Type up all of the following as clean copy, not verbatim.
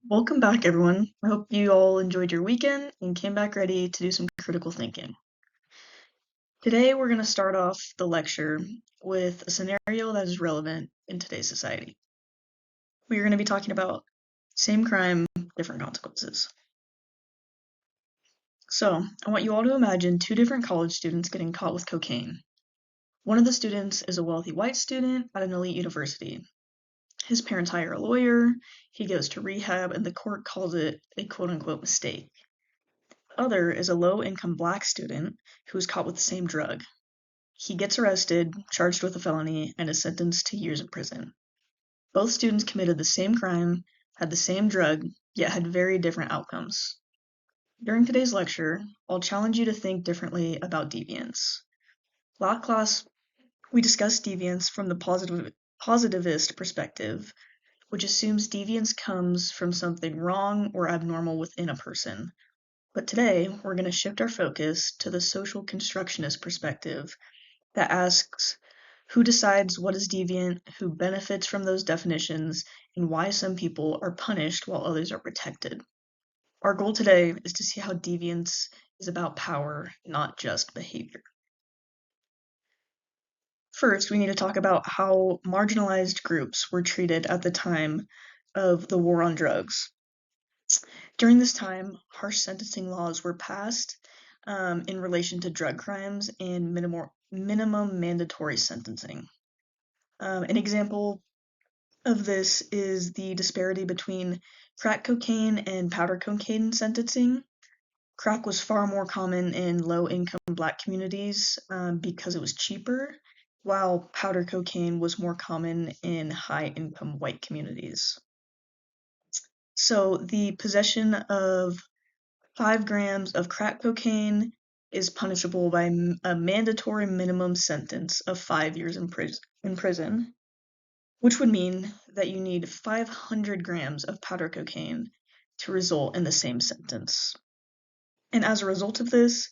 Welcome back, everyone. I hope you all enjoyed your weekend and came back ready to do some critical thinking. Today, we're going to start off the lecture with a scenario that is relevant in today's society. We are going to be talking about same crime, different consequences. So, I want you all to imagine two different college students getting caught with cocaine. One of the students is a wealthy white student at an elite university. His parents hire a lawyer, he goes to rehab, and the court calls it a quote-unquote mistake. Other is a low-income black student who is caught with the same drug. He gets arrested, charged with a felony, and is sentenced to years in prison. Both students committed the same crime, had the same drug, yet had very different outcomes. During today's lecture, I'll challenge you to think differently about deviance. Last class, we discussed deviance from the positivist perspective, which assumes deviance comes from something wrong or abnormal within a person. But today, we're going to shift our focus to the social constructionist perspective that asks who decides what is deviant, who benefits from those definitions, and why some people are punished while others are protected. Our goal today is to see how deviance is about power, not just behavior. First, we need to talk about how marginalized groups were treated at the time of the war on drugs. During this time, harsh sentencing laws were passed in relation to drug crimes and minimum mandatory sentencing. An example of this is the disparity between crack cocaine and powder cocaine sentencing. Crack was far more common in low-income black communities because it was cheaper, while powder cocaine was more common in high-income white communities. So the possession of 5 grams of crack cocaine is punishable by a mandatory minimum sentence of 5 years in prison, which would mean that you need 500 grams of powder cocaine to result in the same sentence. And as a result of this,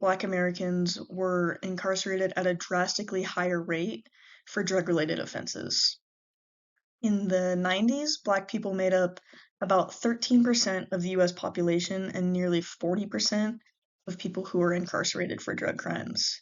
Black Americans were incarcerated at a drastically higher rate for drug-related offenses. In the 90s, Black people made up about 13% of the US population and nearly 40% of people who were incarcerated for drug crimes.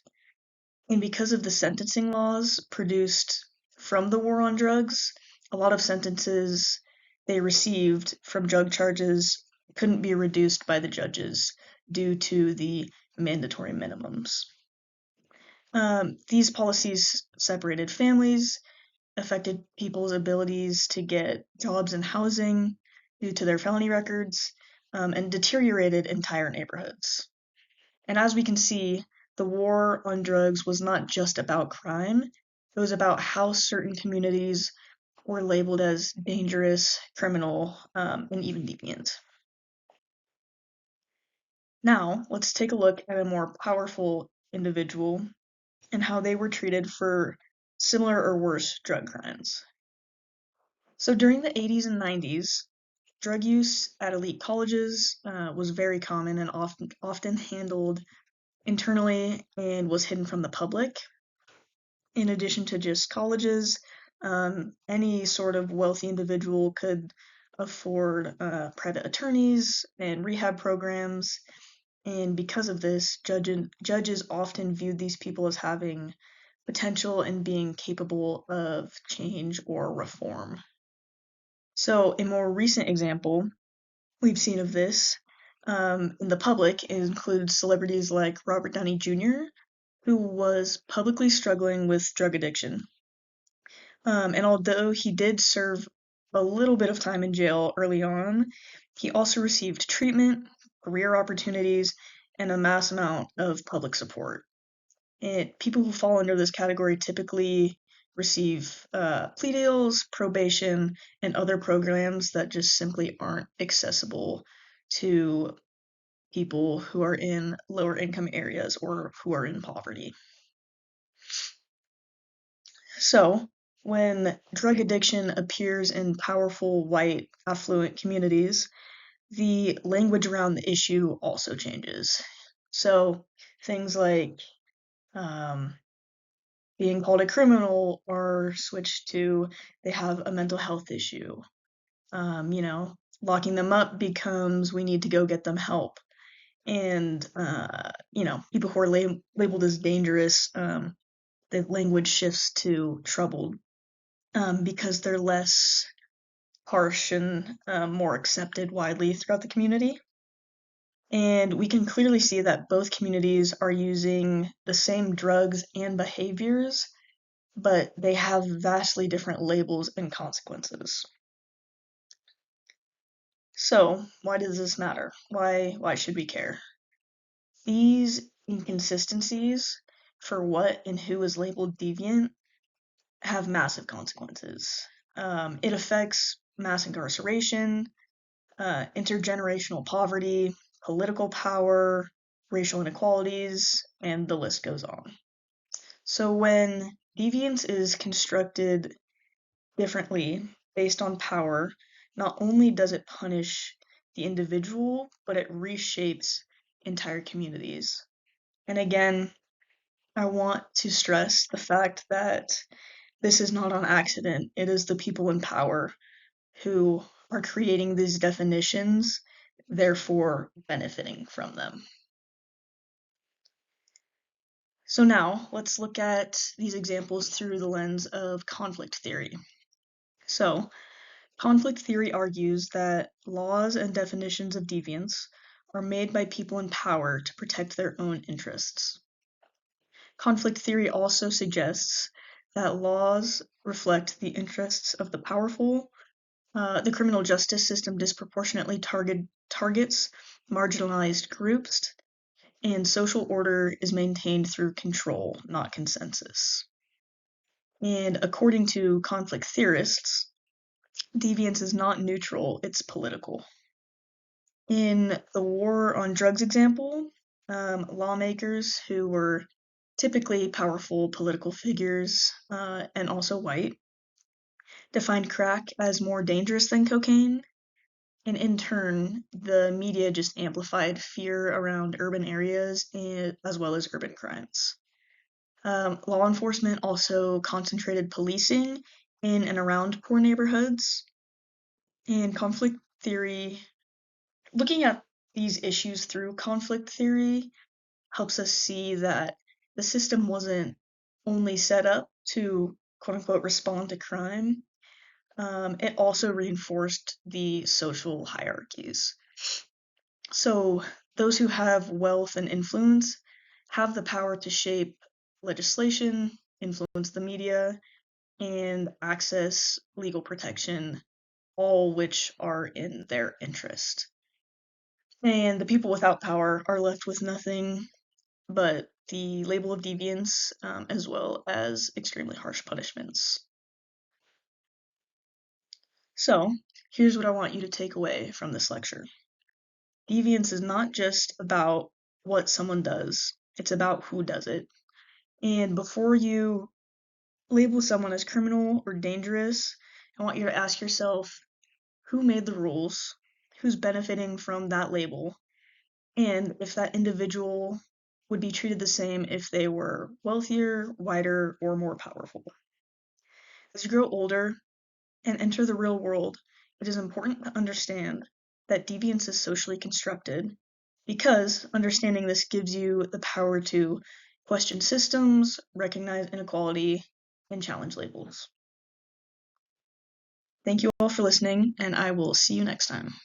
And because of the sentencing laws produced from the war on drugs, a lot of sentences they received from drug charges couldn't be reduced by the judges due to the mandatory minimums. These policies separated families, affected people's abilities to get jobs and housing due to their felony records, and deteriorated entire neighborhoods. And as we can see, the war on drugs was not just about crime, it was about how certain communities were labeled as dangerous, criminal, and even deviant. Now, let's take a look at a more powerful individual and how they were treated for similar or worse drug crimes. So during the 80s and 90s, drug use at elite colleges was very common and often handled internally and was hidden from the public. In addition to just colleges, any sort of wealthy individual could afford private attorneys and rehab programs. And because of this, judges often viewed these people as having potential and being capable of change or reform. So, a more recent example we've seen of this in the public includes celebrities like Robert Downey Jr., who was publicly struggling with drug addiction. And although he did serve a little bit of time in jail early on, he also received treatment, career opportunities, and a mass amount of public support. And people who fall under this category typically receive plea deals, probation, and other programs that just simply aren't accessible to people who are in lower income areas or who are in poverty. So, when drug addiction appears in powerful white affluent communities, the language around the issue also changes. So, things like being called a criminal are switched to they have a mental health issue. locking them up becomes we need to go get them help. And, people who are labeled as dangerous, the language shifts to troubled because they're less harsh and more accepted widely throughout the community. And we can clearly see that both communities are using the same drugs and behaviors, but they have vastly different labels and consequences. So, why does this matter? Why should we care? These inconsistencies for what and who is labeled deviant have massive consequences. It affects mass incarceration, intergenerational poverty, political power, racial inequalities, and the list goes on. So when deviance is constructed differently based on power, not only does it punish the individual, but it reshapes entire communities. And again, I want to stress the fact that this is not on accident. It is the people in power who are creating these definitions, therefore benefiting from them. So now let's look at these examples through the lens of conflict theory. So, conflict theory argues that laws and definitions of deviance are made by people in power to protect their own interests. Conflict theory also suggests that laws reflect the interests of the powerful. The criminal justice system disproportionately targets marginalized groups, and social order is maintained through control, not consensus. And according to conflict theorists, deviance is not neutral, it's political. In the war on drugs example, lawmakers who were typically powerful political figures and also white defined crack as more dangerous than cocaine. And in turn, the media just amplified fear around urban areas as well as urban crimes. Law enforcement also concentrated policing in and around poor neighborhoods. And conflict theory, looking at these issues through conflict theory, helps us see that the system wasn't only set up to quote unquote respond to crime, it also reinforced the social hierarchies. So those who have wealth and influence have the power to shape legislation, influence the media, and access legal protection, all which are in their interest. And the people without power are left with nothing but the label of deviance, as well as extremely harsh punishments. So, here's what I want you to take away from this lecture. Deviance is not just about what someone does, it's about who does it. And before you label someone as criminal or dangerous, I want you to ask yourself who made the rules, who's benefiting from that label, and if that individual would be treated the same if they were wealthier, whiter, or more powerful. As you grow older and enter the real world, it is important to understand that deviance is socially constructed because understanding this gives you the power to question systems, recognize inequality, and challenge labels. Thank you all for listening, and I will see you next time.